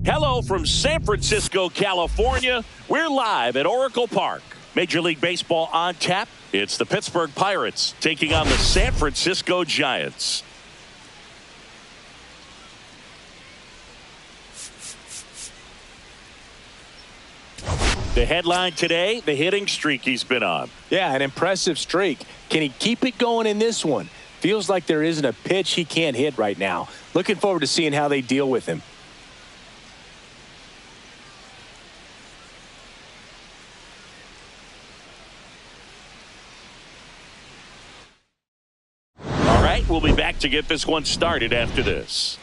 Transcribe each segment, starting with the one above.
Hello from San Francisco, California. We're live at Oracle Park. Major League Baseball on tap. It's the Pittsburgh Pirates taking on the San Francisco Giants. The headline today, the hitting streak he's been on. Yeah, an impressive streak. Can he keep it going in this one? Feels like there isn't a pitch he can't hit right now. Looking forward to seeing how they deal with him. All right, we'll be back to get this one started after this.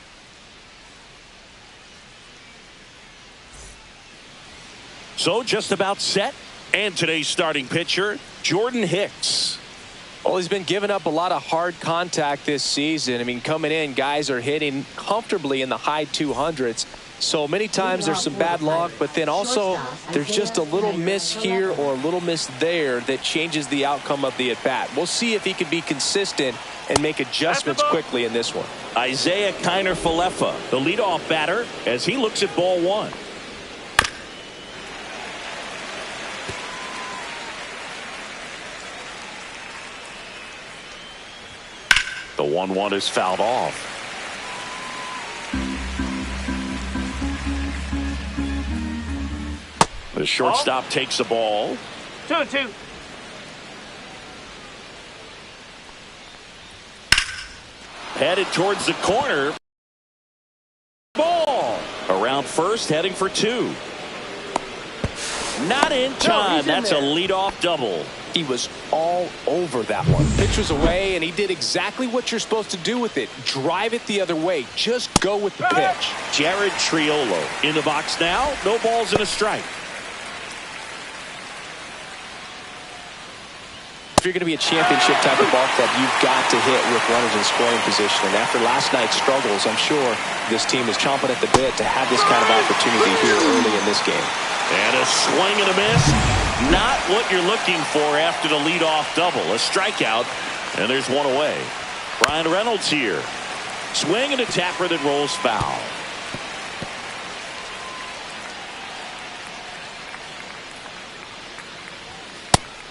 So just about set. And today's starting pitcher, Jordan Hicks. Well, he's been giving up a lot of hard contact this season. I mean, coming in, guys are hitting comfortably in the high 200s. So many times there's some bad luck, but then also there's just a little miss here or a little miss there that changes the outcome of the at-bat. We'll see if he can be consistent and make adjustments quickly in this one. Isaiah Kiner-Falefa, the leadoff batter, as he looks at ball one. The 1-1 is fouled off. The shortstop takes the ball. 2-2. Headed towards the corner. Ball around first, heading for two. Not in time. That's a leadoff double. He was all over that one. Pitch was away, and he did exactly what you're supposed to do with it. Drive it the other way. Just go with the pitch. Jared Triolo in the box now. No balls and a strike. If you're going to be a championship type of ball club, you've got to hit with runners in scoring position. And after last night's struggles, I'm sure this team is chomping at the bit to have this kind of opportunity here early in this game. And a swing and a miss. Not what you're looking for after the leadoff double. A strikeout, and there's one away. Brian Reynolds here. Swing and a tapper that rolls foul.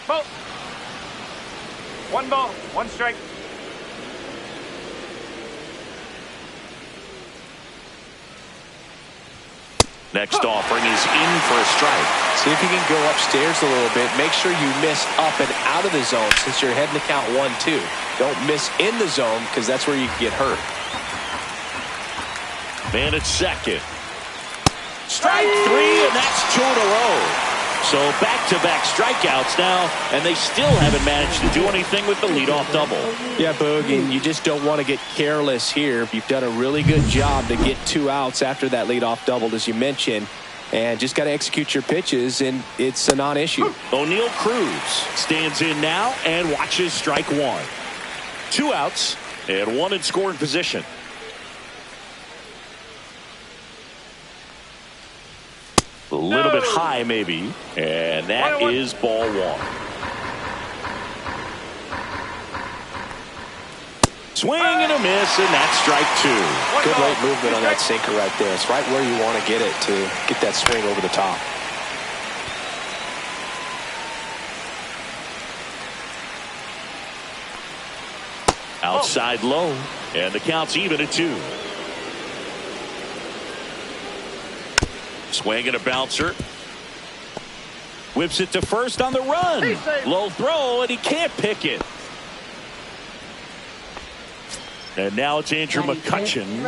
Ball. One ball, one strike. Next offering is in for a strike. See if you can go upstairs a little bit. Make sure you miss up and out of the zone since you're heading to count 1-2. Don't miss in the zone because that's where you can get hurt. Man at second. Strike three, and that's two in a row. So back-to-back strikeouts now, and they still haven't managed to do anything with the leadoff double. Yeah, Boog, and you just don't want to get careless here. You've done a really good job to get 2 outs after that leadoff double, as you mentioned, and just got to execute your pitches, and it's a non-issue. O'Neal Cruz stands in now and watches strike one. 2 outs and 1 in scoring position. A little bit high, maybe. And that is ball one. Swing and a miss, and that's strike two. Good late movement on that sinker right there. It's right where you want to get it to get that swing over the top. Outside low, and the count's even at 2. Swing and a bouncer. Whips it to first on the run. Low throw, and he can't pick it. And now it's Andrew McCutchen.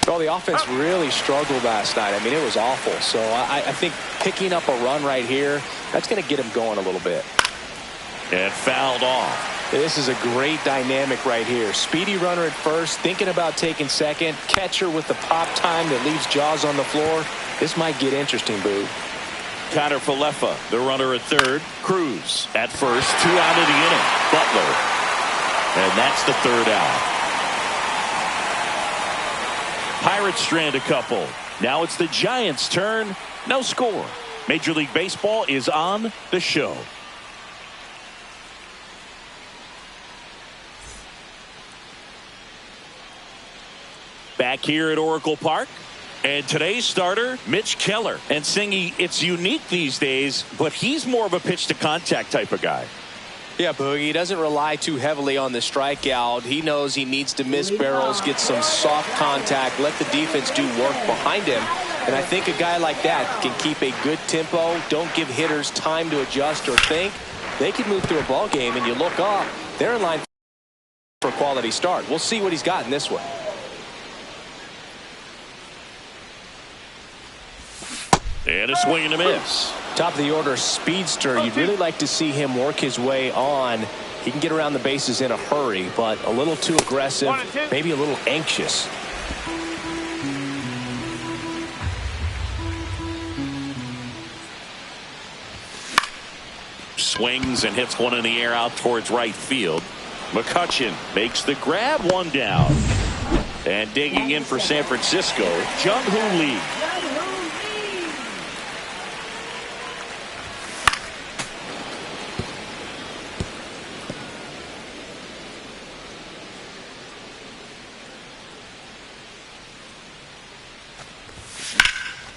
Well, the offense really struggled last night. I mean, it was awful. So I think picking up a run right here, that's going to get him going a little bit. And fouled off. This is a great dynamic right here. Speedy runner at first, thinking about taking second. Catcher with the pop time that leaves Jaws on the floor. This might get interesting, Boo. Kiner-Falefa, the runner at third. Cruz at first. 2 out of the inning. Butler. And that's the 3rd out. Pirates strand a couple. Now it's the Giants' turn. No score. Major League Baseball is on the show. Back here at Oracle Park. And today's starter, Mitch Keller. And Singy, it's unique these days, but he's more of a pitch-to-contact type of guy. Yeah, Boogie, he doesn't rely too heavily on the strikeout. He knows he needs to miss barrels, get some soft contact, let the defense do work behind him. And I think a guy like that can keep a good tempo, don't give hitters time to adjust or think. They can move through a ball game, and you look up, they're in line for a quality start. We'll see what he's got in this one. And a swing and a miss. Top of the order speedster. You'd really like to see him work his way on. He can get around the bases in a hurry, but a little too aggressive, maybe a little anxious. Swings and hits one in the air out towards right field. McCutchen makes the grab, one down. And digging in for San Francisco, Jung-Hoo Lee.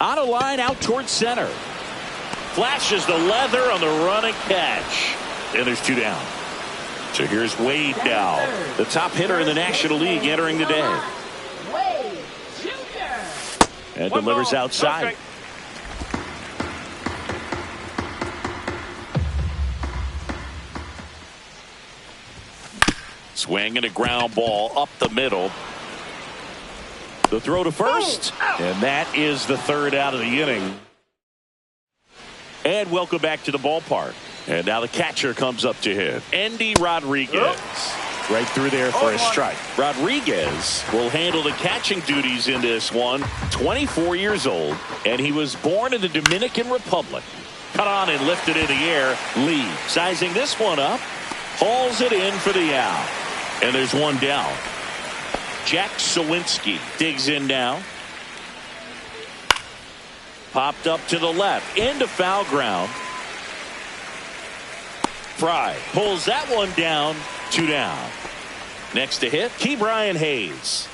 On a line out towards center. Flashes the leather on the run and catch. And there's two down. So here's Wade now, the top hitter in the National League entering the day. And delivers outside. Swing and a ground ball up the middle. The throw to first, and that is the third out of the inning. And welcome back to the ballpark. And now the catcher comes up to hit. Andy Rodriguez. Right through there for a strike. Rodriguez will handle the catching duties in this one. 24 years old, and he was born in the Dominican Republic. Cut on and lifted in the air. Lee sizing this one up. Hauls it in for the out. And there's one down. Jack Sawinski digs in now. Popped up to the left. Into foul ground. Fry pulls that one down. Two down. Next to hit, Ke'Bryan Hayes.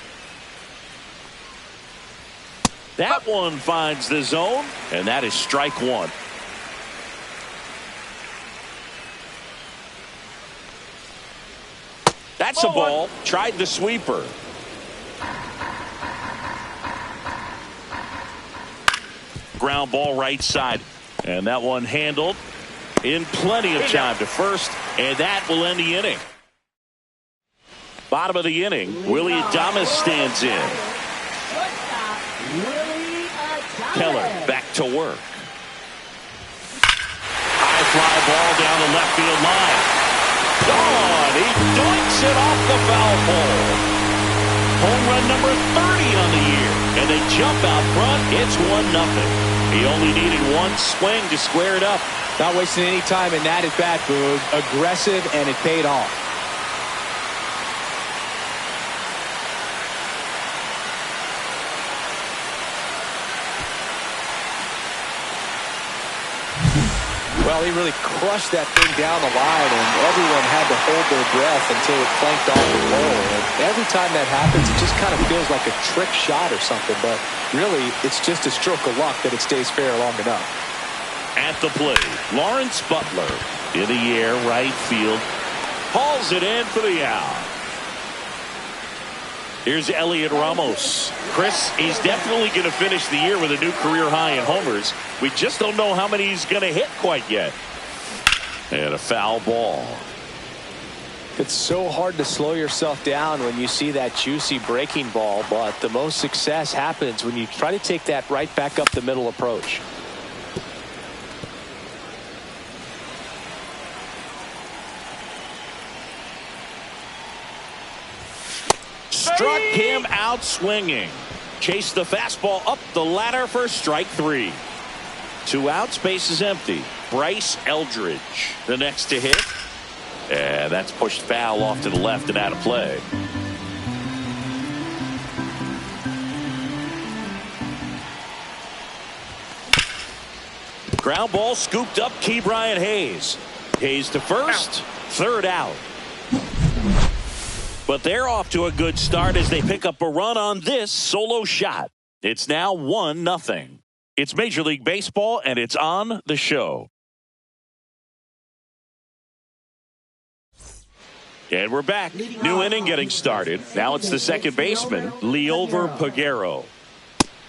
That one finds the zone, and that is strike one. That's a ball. Tried the sweeper. Ground ball right side. And that one handled in plenty of time to first. And that will end the inning. Bottom of the inning, Willie Adames stands in. Keller back to work. High fly ball down the left field line. Gone. He doinks it off the foul pole. Home run number 30 on the year. And they jump out front. It's 1-0. He only needed one swing to square it up. Not wasting any time in that at bat, Boog. Aggressive, and it paid off. Well, he really crushed that thing down the line, and everyone had to hold their breath until it clanked off the pole. And every time that happens, it just kind of feels like a trick shot or something. But really, it's just a stroke of luck that it stays fair long enough. At the plate, Lawrence Butler in the air, right field. Hauls it in for the out. Here's Elliot Ramos. Chris, he's definitely going to finish the year with a new career high in homers. We just don't know how many he's going to hit quite yet. And a foul ball. It's so hard to slow yourself down when you see that juicy breaking ball, but the most success happens when you try to take that right back up the middle approach. Struck him out swinging. Chased the fastball up the ladder for strike three. 2 outs, base is empty. Bryce Eldridge, the next to hit. And that's pushed foul off to the left and out of play. Ground ball scooped up Ke'Bryan Hayes. Hayes to first, third out. But But they're off to a good start as they pick up a run on this solo shot. It's now 1-0. It's Major League Baseball, and it's on the show. And we're back. New inning getting started. Now it's the second baseman, Liover Peguero.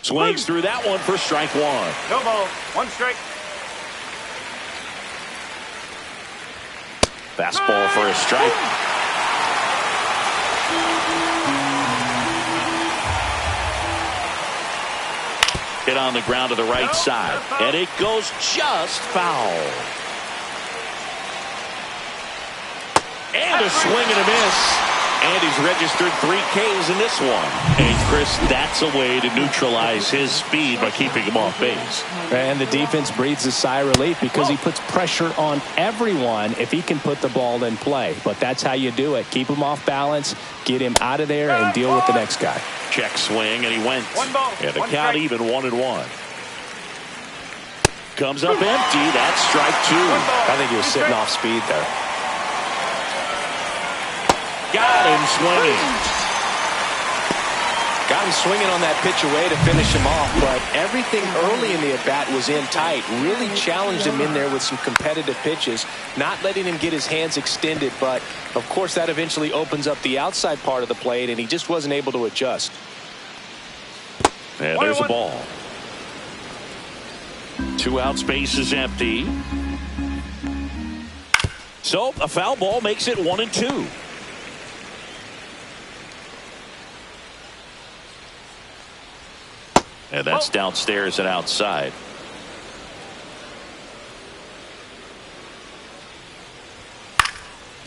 Swings through that one for strike one. No ball. One strike. Fastball for a strike. Hit on the ground to the right side. And it goes just foul. And a swing and a miss. And he's registered 3 Ks in this one. And Chris, that's a way to neutralize his speed by keeping him off base. And the defense breathes a sigh of relief because he puts pressure on everyone if he can put the ball in play. But that's how you do it. Keep him off balance, get him out of there, and deal with the next guy. Check swing, and he went. One ball, and the one count strike. even 1-1. Comes up empty. That's strike 2. I think he was sitting off speed there. Got him swinging. Got him swinging on that pitch away to finish him off, but everything early in the at-bat was in tight. Really challenged him in there with some competitive pitches, not letting him get his hands extended, but of course that eventually opens up the outside part of the plate, and he just wasn't able to adjust. And there's a ball. 2 outs, base is empty. So a foul ball makes it 1-2. And that's downstairs and outside.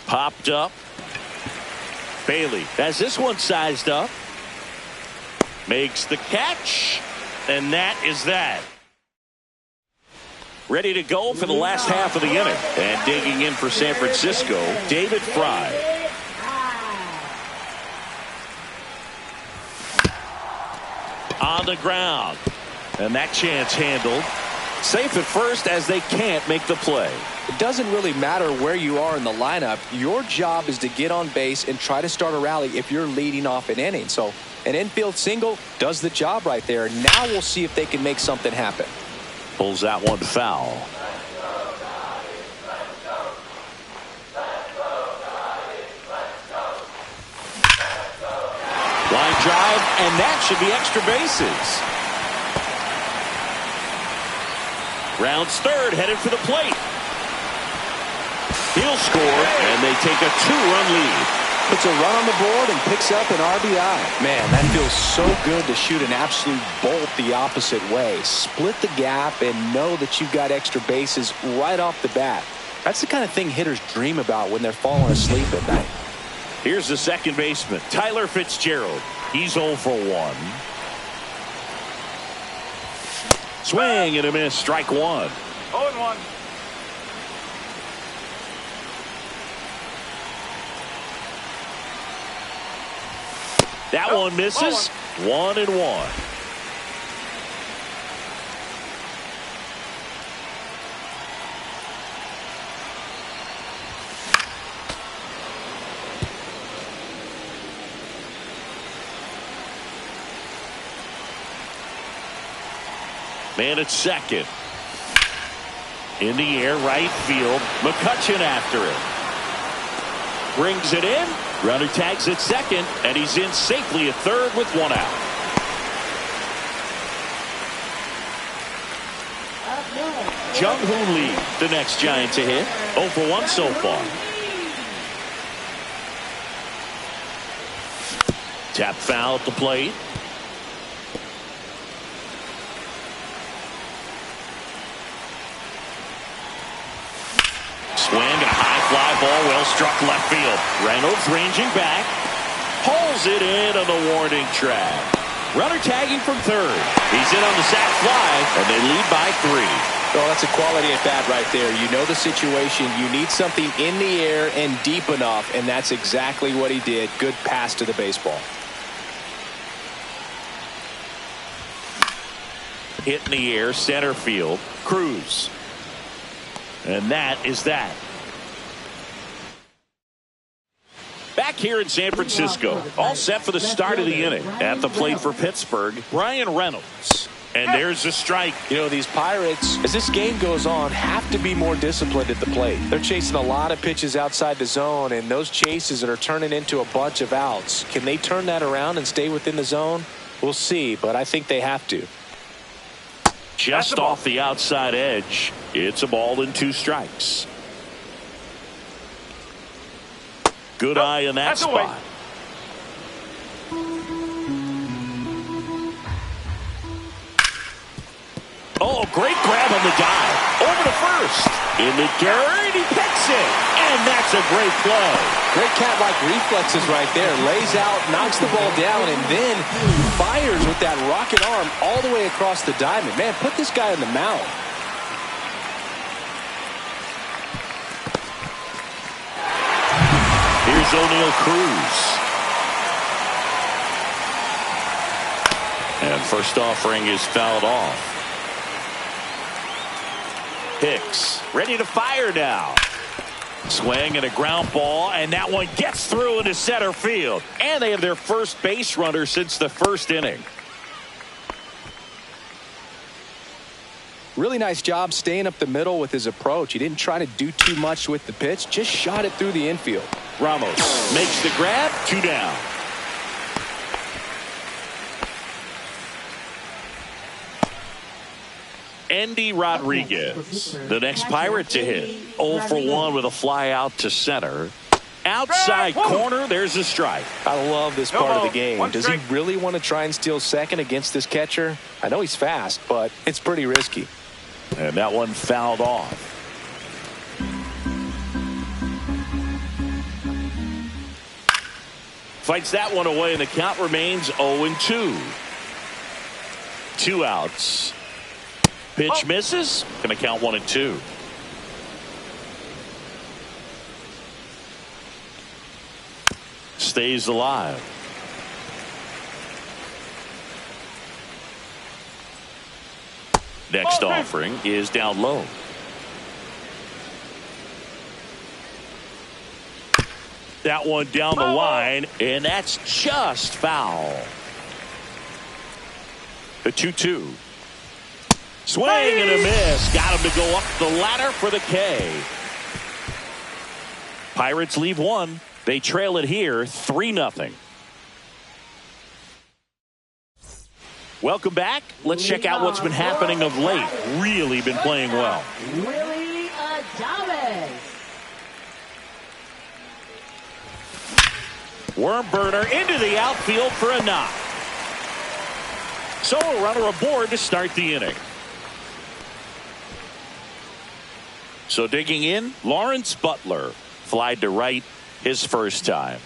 Popped up. Bailey has this one sized up. Makes the catch. And that is that. Ready to go for the last half of the inning. And digging in for San Francisco, David Fry. On the ground. And that chance handled. Safe at first as they can't make the play. It doesn't really matter where you are in the lineup. Your job is to get on base and try to start a rally if you're leading off an inning. So an infield single does the job right there. Now we'll see if they can make something happen. Pulls that one foul. Line drive, and that should be extra bases. Rounds third, headed for the plate. He'll score, and they take a 2-run lead. Puts a run on the board and picks up an RBI. Man, that feels so good to shoot an absolute bolt the opposite way. Split the gap and know that you've got extra bases right off the bat. That's the kind of thing hitters dream about when they're falling asleep at night. Here's the second baseman, Tyler Fitzgerald. He's 0 for 1. Swing and a miss, strike 1. 0-1. That one misses. 1-1. Man at second. In the air, right field. McCutchen after it. Brings it in. Runner tags at second, and he's in safely at third with 1 out. Jung-Hoo Lee, the next Giant to hit. 0 for 1 so far. Tap foul at the plate. Swing and a high fly ball, well struck left field. Reynolds ranging back, pulls it in on the warning track. Runner tagging from third. He's in on the sac fly, and they lead by 3. Oh, that's a quality at bat right there. You know the situation. You need something in the air and deep enough, and that's exactly what he did. Good pass to the baseball. Hit in the air, center field. Cruz. And that is that. back here in San Francisco. All set for the start of the inning. At the plate for Pittsburgh, Ryan Reynolds. And there's a strike. You know, these Pirates, as this game goes on, have to be more disciplined at the plate. They're chasing a lot of pitches outside the zone, and those chases that are turning into a bunch of outs. Can they turn that around and stay within the zone? We'll see, but I think they have to. Just off the outside edge. It's a ball and 2 strikes. Good eye in that spot. Oh, great grab on the dive. Over to first. In the dirt, he picks it. And that's a great play. Great cat-like reflexes right there. Lays out, knocks the ball down, and then fires with that rocket arm all the way across the diamond. Man, put this guy in the mound. Here's O'Neal Cruz. And first offering is fouled off. Hicks ready to fire now. Swing and a ground ball, and that one gets through into center field. And they have their first base runner since the first inning. Really nice job staying up the middle with his approach. He didn't try to do too much with the pitch, just shot it through the infield. Ramos makes the grab, 2 down. Andy Rodriguez, the next Pirate to hit. 0 for 1 with a fly out to center. Outside corner, there's a strike. I love this part of the game. Does he really want to try and steal second against this catcher? I know he's fast, but it's pretty risky. And that one fouled off. Fights that one away, and the count remains 0-2. 2 outs. Pitch misses. Going to count 1-2. Stays alive. Next offering is down low. That one down the line, and that's just foul. The 2-2. Swing and a miss. Got him to go up the ladder for the K. Pirates leave 1. They trail it here 3-0. Welcome back. Let's check out what's been happening of late. Really been playing well. Willie Adames. Worm burner into the outfield for a knock. So a runner aboard to start the inning. So digging in, Lawrence Butler. Flied to right his first time.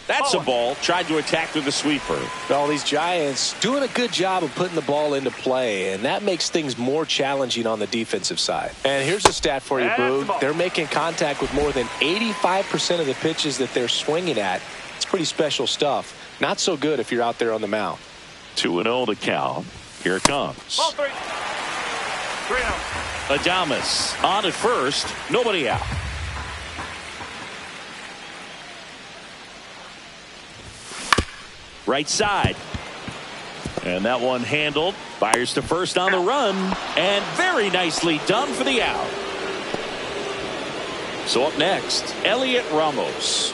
That's a ball. Tried to attack with a sweeper. All these Giants doing a good job of putting the ball into play, and that makes things more challenging on the defensive side. And here's a stat for you, Boog. They're making contact with more than 85% of the pitches that they're swinging at. It's pretty special stuff. Not so good if you're out there on the mound. 2-0 to count. Here it comes. Ball 3. 3 out. Adames on at first. Nobody out. Right side. And that one handled. Fires to first on the run. And very nicely done for the out. So up next, Elliot Ramos.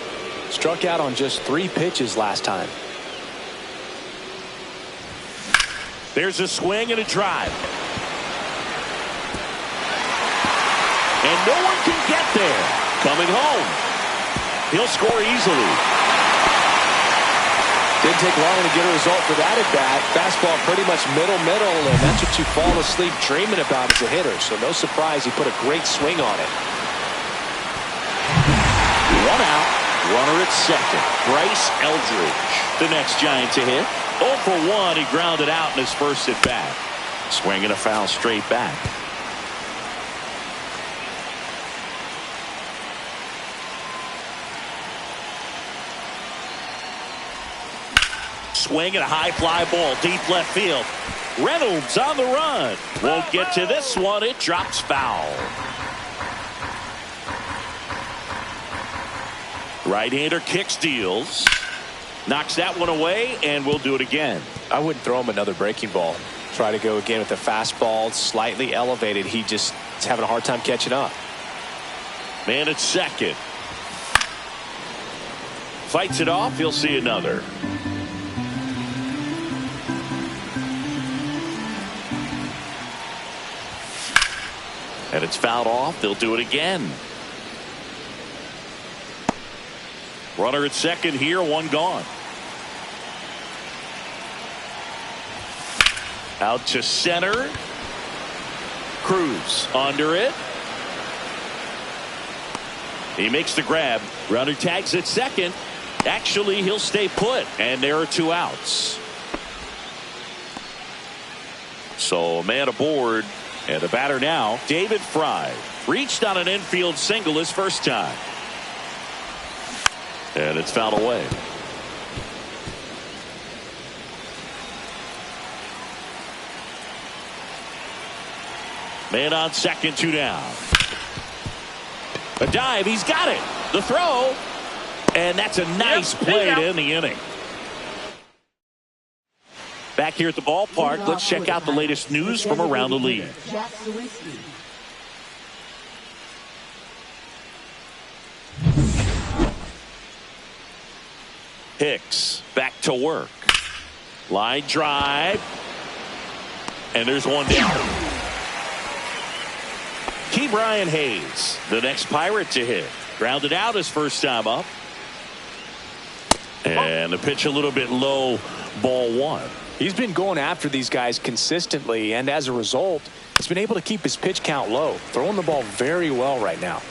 Struck out on just 3 pitches last time. There's a swing and a drive. And no one can get there. Coming home. He'll score easily. Didn't take long to get a result for that at bat. Fastball pretty much middle, and that's what you fall asleep dreaming about as a hitter. So no surprise he put a great swing on it. 1 out. Runner at second. Bryce Eldridge, the next Giant to hit. 0 for 1. He grounded out in his first at bat. Swing and a foul straight back. Swing and a high fly ball deep left field. Reynolds on the run. Won't get to this one. It drops foul. Right-hander kicks, deals. Knocks that one away, and we'll do it again. I wouldn't throw him another breaking ball. Try to go again with the fastball, slightly elevated. He just is having a hard time catching up. Man at second. Fights it off. He'll see another. And it's fouled off. They'll do it again. Runner at second here, one gone. Out to center. Cruz under it. He makes the grab. Runner tags at second. Actually, he'll stay put, and there are two outs. So a man aboard, and the batter now, David Fry. Reached on an infield single his first time. And it's fouled away. Man on second, two down. A dive, he's got it. The throw, and that's a nice play to end the inning. Back here at the ballpark, let's check out the latest news from around the league. Hicks back to work. Line drive. And there's one down. Brian Hayes, the next Pirate to hit. Grounded out his first time up. And the pitch a little bit low, ball one. He's been going after these guys consistently, and as a result, he's been able to keep his pitch count low. Throwing the ball very well right now.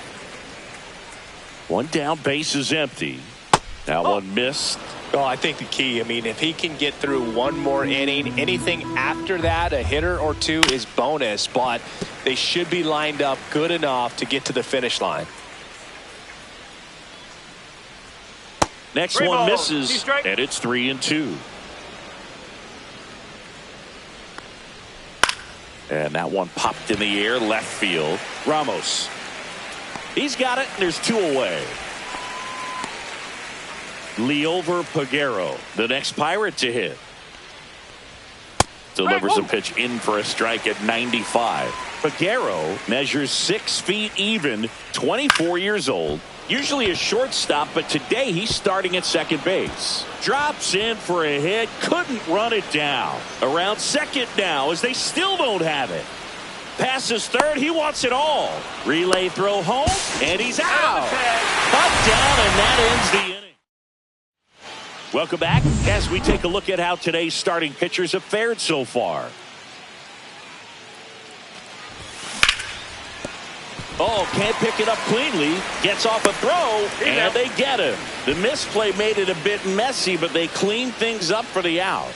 One down, base is empty. That one missed. Oh, I think the key, if he can get through one more inning, anything after that, a hitter or two is bonus, but they should be lined up good enough to get to the finish line. Next one misses, and it's 3-2. And that one popped in the air, left field. Ramos. He's got it, and there's two away. Liover Peguero, the next Pirate to hit. Delivers a pitch in for a strike at 95. Peguero measures 6 feet even, 24 years old. Usually a shortstop, but today he's starting at second base. Drops in for a hit, couldn't run it down. Around second now as they still don't have it. Passes third, he wants it all. Relay throw home, and he's out. Cut down, and that ends the inning. Welcome back as we take a look at how today's starting pitchers have fared so far. Oh, can't pick it up cleanly. Gets off a throw, and they get him. The misplay made it a bit messy, but they cleaned things up for the out.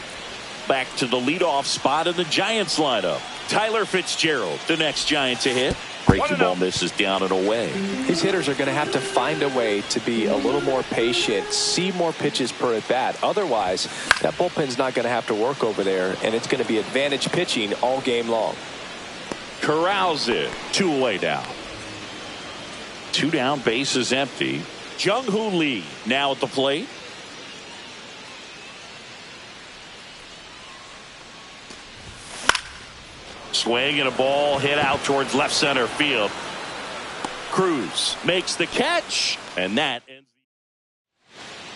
Back to the leadoff spot in the Giants lineup. Tyler Fitzgerald, the next Giant to hit. Breaking ball misses down and away. These hitters are going to have to find a way to be a little more patient, see more pitches per at bat. Otherwise, that bullpen's not going to have to work over there, and it's going to be advantage pitching all game long. Corrals it. 2 away now. 2 down, base is empty. Jung-Hoo Lee now at the plate. Swing and a ball hit out towards left center field. Cruz makes the catch, and that ends.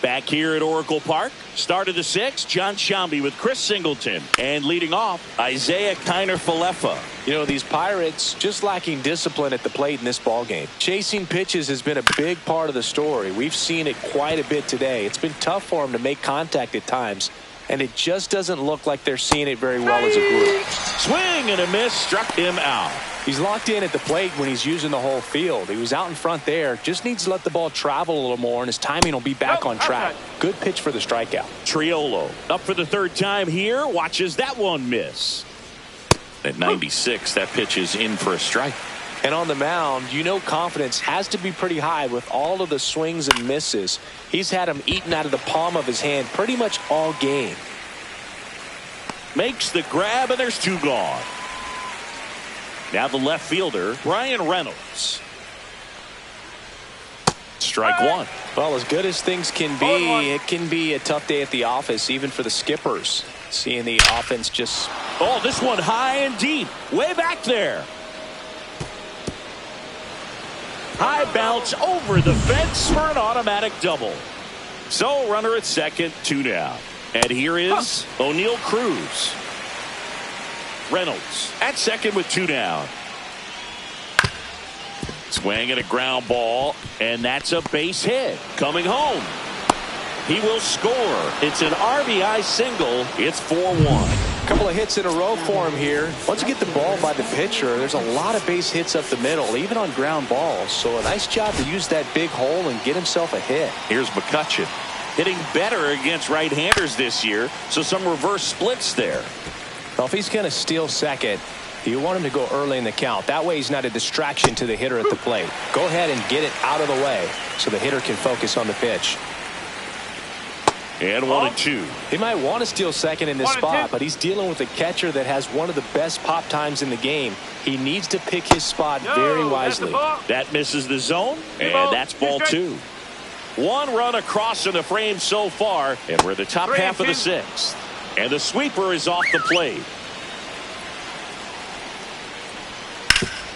Back here at Oracle Park, start of the 6th, John Shambi with Chris Singleton, and leading off, Isaiah Kiner-Falefa. These Pirates just lacking discipline at the plate in this ballgame. Chasing pitches has been a big part of the story. We've seen it quite a bit today. It's been tough for them to make contact at times, and it just doesn't look like they're seeing it very well as a group. Swing and a miss, struck him out. He's locked in at the plate when he's using the whole field. He was out in front there. Just needs to let the ball travel a little more, and his timing will be back on track. Good pitch for the strikeout. Triolo up for the 3rd time here. Watches that one miss. At 96, that pitch is in for a strike. And on the mound, confidence has to be pretty high with all of the swings and misses. He's had them eaten out of the palm of his hand pretty much all game. Makes the grab, and there's 2 gone. Now the left fielder, Brian Reynolds. Strike one. Well, as good as things can be, it can be a tough day at the office, even for the skippers. Seeing the offense just... Oh, this one high and deep. Way back there. High bounce over the fence for an automatic double. So runner at second, 2 down. And here is O'Neal Cruz. Reynolds at second with 2 down. Swing at a ground ball, and that's a base hit. Coming home. He will score. It's an RBI single. It's 4-1. A couple of hits in a row for him here. Once you get the ball by the pitcher, there's a lot of base hits up the middle, even on ground balls. So a nice job to use that big hole and get himself a hit. Here's McCutchen. Hitting better against right-handers this year, so some reverse splits there. Well, if he's going to steal second, you want him to go early in the count. That way he's not a distraction to the hitter at the plate. Go ahead and get it out of the way so the hitter can focus on the pitch. And 1-2. He might want to steal second in this spot, but he's dealing with a catcher that has one of the best pop times in the game. He needs to pick his spot very wisely. That misses the zone, and that's ball 2. 1 run across in the frame so far, and we're the top half of the 6th. And the sweeper is off the plate.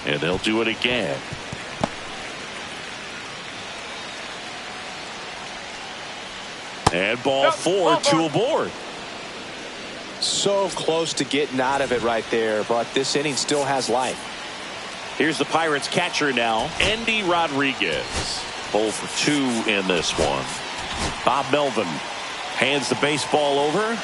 And they'll do it again. And ball 4, 2 aboard. So close to getting out of it right there, but this inning still has life. Here's the Pirates catcher now, Andy Rodriguez. 0 for 2 in this one. Bob Melvin hands the baseball over.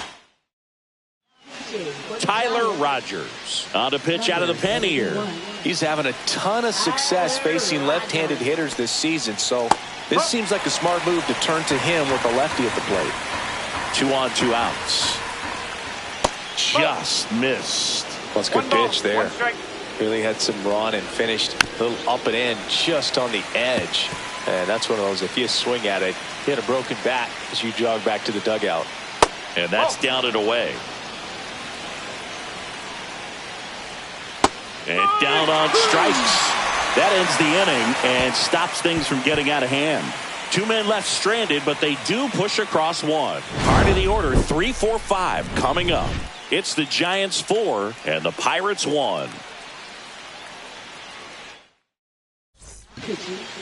Tyler Rogers on to pitch out of the pen here. He's having a ton of success facing left-handed hitters this season, so this seems like a smart move to turn to him with a lefty at the plate. 2 on, 2 outs. Just missed. Well, it's a good pitch there. Really had some run and finished a little up and in just on the edge. And that's one of those, if you swing at it, hit a broken bat as you jog back to the dugout. And that's down and away. And down on strikes. That ends the inning and stops things from getting out of hand. 2 men left stranded, but they do push across 1. Part of the order, 3, 4, 5 coming up. It's the Giants 4 and the Pirates 1.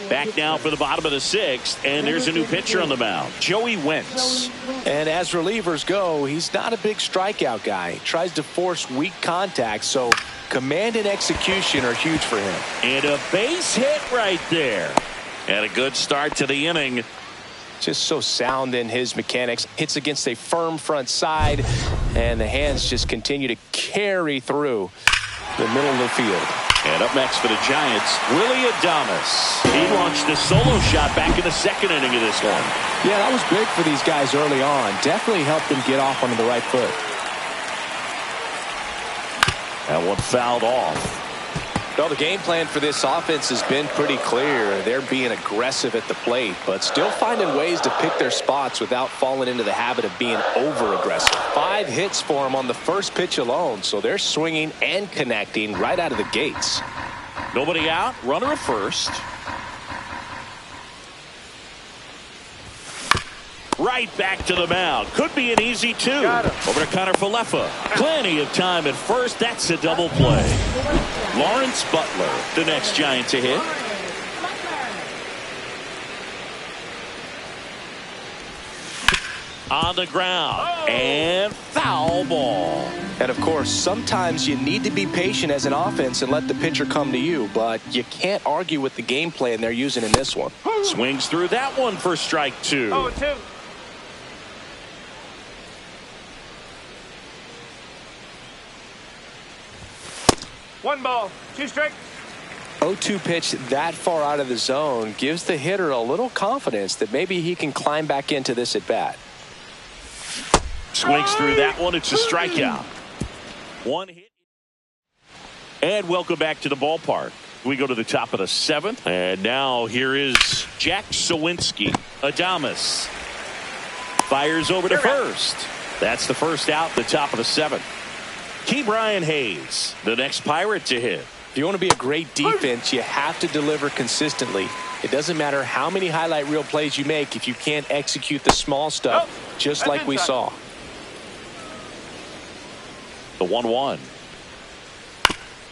Back now for the bottom of the 6th, and there's a new pitcher on the mound, Joey Wentz. And as relievers go, he's not a big strikeout guy. He tries to force weak contact, so command and execution are huge for him. And a base hit right there. And a good start to the inning. Just so sound in his mechanics. Hits against a firm front side, and the hands just continue to carry through the middle of the field. And up next for the Giants, Willie Adames. He launched a solo shot back in the 2nd inning of this one. Yeah, that was big for these guys early on. Definitely helped them get off onto the right foot. That one fouled off. Well, the game plan for this offense has been pretty clear. They're being aggressive at the plate, but still finding ways to pick their spots without falling into the habit of being over-aggressive. 5 hits for them on the first pitch alone, so they're swinging and connecting right out of the gates. Nobody out, runner at first. Right back to the mound. Could be an easy 2. Over to Connor Falefa. Plenty of time at first. That's a double play. Lawrence Butler, the next Giant to hit. On the ground. And foul ball. And, of course, sometimes you need to be patient as an offense and let the pitcher come to you, but you can't argue with the game plan they're using in this one. Swings through that one for strike 2. 0-2. One ball, 2 strikes. 0-2 pitch that far out of the zone gives the hitter a little confidence that maybe he can climb back into this at bat. Swings through that one. It's a strikeout. 1 hit. And welcome back to the ballpark. We go to the top of the 7th. And now here is Jack Sawinski. Adames fires over to first. That's the first out, the top of the 7th. Key Brian Hayes, the next Pirate to hit. If you want to be a great defense, you have to deliver consistently. It doesn't matter how many highlight reel plays you make if you can't execute the small stuff, just like we saw. The 1-1.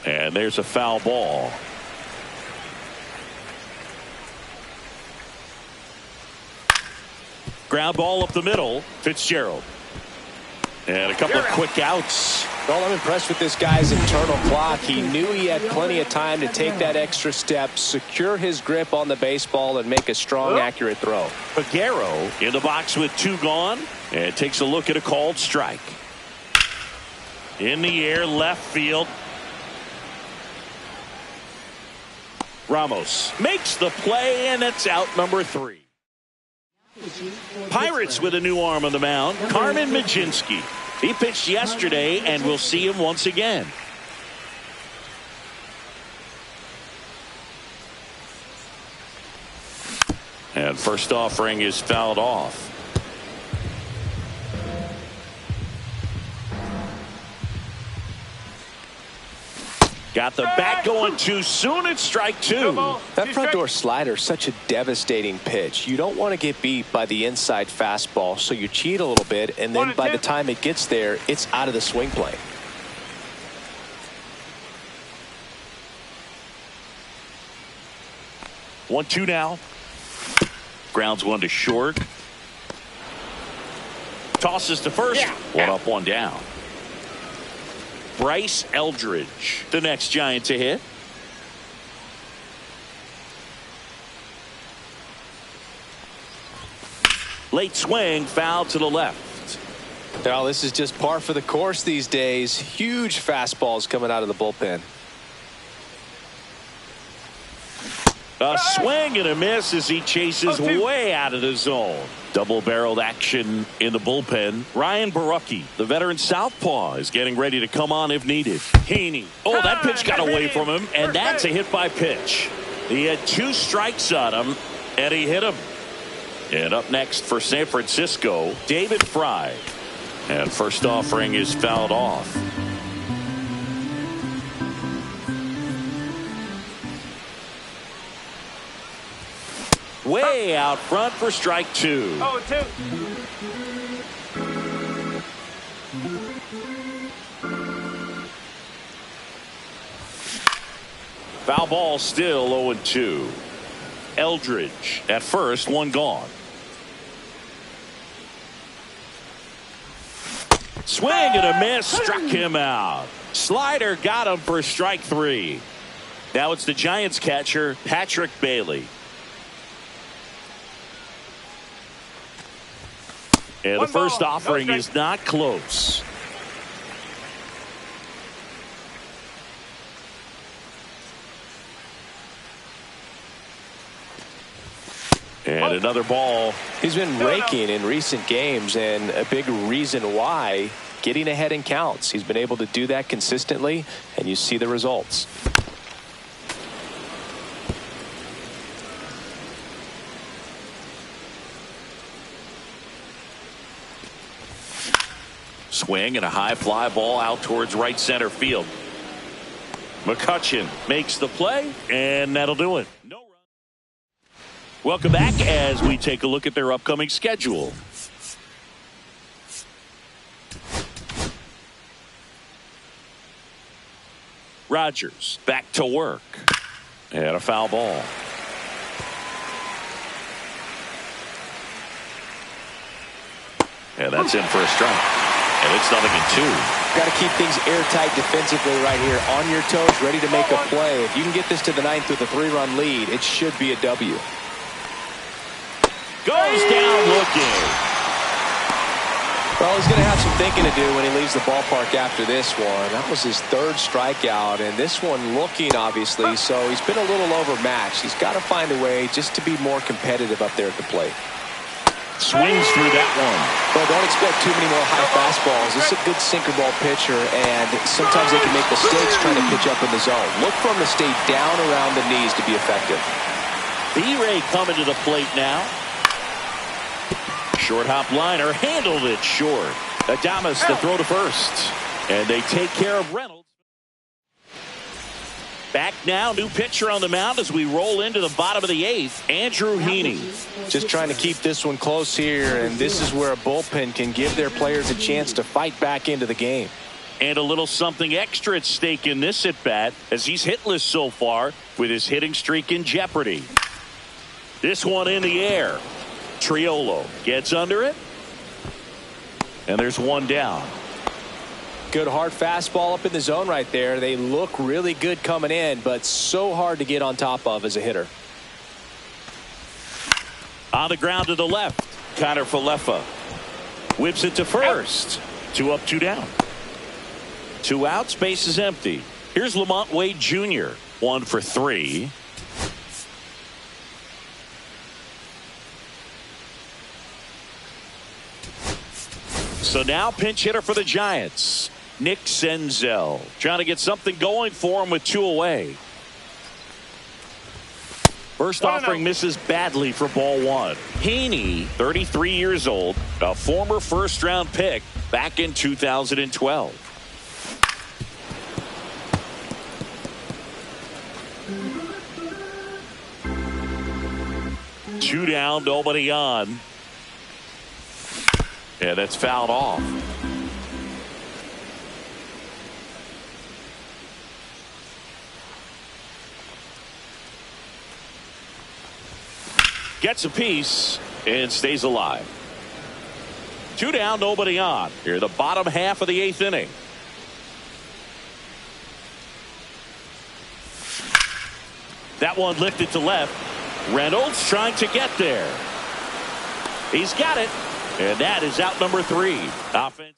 And there's a foul ball. Ground ball up the middle. Fitzgerald. And a couple of quick outs. Well, I'm impressed with this guy's internal clock. He knew he had plenty of time to take that extra step, secure his grip on the baseball, and make a strong, accurate throw. Figueroa in the box with 2 gone, and takes a look at a called strike. In the air, left field. Ramos makes the play, and it's out number 3. Pirates with a new arm on the mound, Carmen Mlodzinski. He pitched yesterday, and we'll see him once again. And first offering is fouled off. Got the bat going too soon. It's strike 2. That front door slider is such a devastating pitch. You don't want to get beat by the inside fastball, so you cheat a little bit, and then by the time it gets there, it's out of the swing plane. One, 2 now. Grounds one to short. Tosses to first. One up, one down. Bryce Eldridge, the next Giant to hit. Late swing, foul to the left. Well, this is just par for the course these days. Huge fastballs coming out of the bullpen. A swing and a miss as he chases way out of the zone. Double-barreled action in the bullpen. Ryan Barucki, the veteran southpaw, is getting ready to come on if needed. Haney. Oh, that pitch got away from him, and that's a hit by pitch. He had 2 strikes on him, and he hit him. And up next for San Francisco, David Fry. And first offering is fouled off. Way out front for strike 2. 0-2. Foul ball still 0-2. Eldridge at first, 1 gone. Swing and a miss, struck him out. Slider got him for strike 3. Now it's the Giants catcher, Patrick Bailey. And the first offering is not close. And another ball. He's been raking in recent games, and a big reason why, getting ahead in counts. He's been able to do that consistently, and you see the results. Swing and a high fly ball out towards right center field. McCutchen makes the play, and that'll do it. No run. Welcome back as we take a look at their upcoming schedule. Rogers back to work. And a foul ball. And that's in for a strike. And it's 0-2. Got to keep things airtight defensively right here. On your toes, ready to make a play. If you can get this to the 9th with a 3-run lead, it should be a W. Goes down looking. Well, he's going to have some thinking to do when he leaves the ballpark after this one. That was his 3rd strikeout, and this one looking, obviously, so he's been a little overmatched. He's got to find a way just to be more competitive up there at the plate. Swings through that one. Well, don't expect too many more high fastballs. This is a good sinker ball pitcher, and sometimes they can make mistakes trying to pitch up in the zone. Look for him to stay down around the knees to be effective. B-Ray coming to the plate now. Short hop liner, handled it short. Adames the throw to first. And they take care of Reynolds. Back now, new pitcher on the mound as we roll into the bottom of the 8th, Andrew Heaney. Just trying to keep this one close here, and this is where a bullpen can give their players a chance to fight back into the game. And a little something extra at stake in this at-bat as he's hitless so far with his hitting streak in jeopardy. This one in the air. Triolo gets under it. And there's one down. Good hard fastball up in the zone right there. They look really good coming in, but so hard to get on top of as a hitter. On the ground to the left, Connor Falefa whips it to first. 2 up, 2 down. 2 outs, base is empty. Here's Lamont Wade Jr. 1 for 3. So now pinch hitter for the Giants, Nick Senzel, trying to get something going for him with 2 away. First offering misses badly for ball 1. Heaney, 33 years old, a former first-round pick back in 2012. Two down, nobody on. Yeah, that's fouled off. Gets a piece and stays alive. 2 down, nobody on. Here, the bottom half of the 8th inning. That one lifted to left. Reynolds trying to get there. He's got it. And that is out number 3. Offense.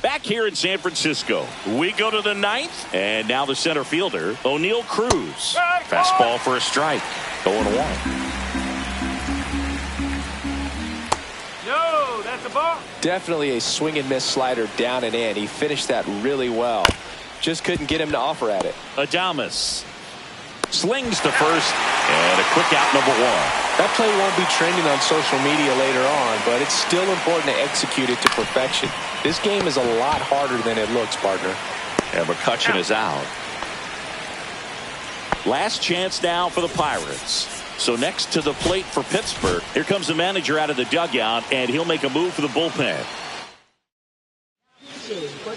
Back here in San Francisco, we go to the 9th, and now the center fielder, O'Neal Cruz. Fastball for a strike. 0-1. No, that's a ball. Definitely a swing and miss slider down and in. He finished that really well. Just couldn't get him to offer at it. Adames slings to first, and a quick out, number 1. That play won't be trending on social media later on, but it's still important to execute it to perfection. This game is a lot harder than it looks, partner. And McCutchen is out. Last chance now for the Pirates. So next to the plate for Pittsburgh, here comes the manager out of the dugout, and he'll make a move for the bullpen.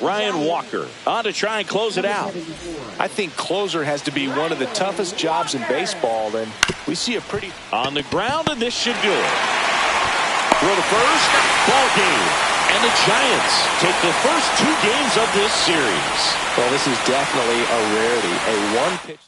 Ryan Walker on to try and close it out. I think closer has to be one of the toughest jobs in baseball, and we see a pretty... On the ground, and this should do it. Throw to first, ball game. And the Giants take the first 2 games of this series. Well, this is definitely a rarity. A one-pitch...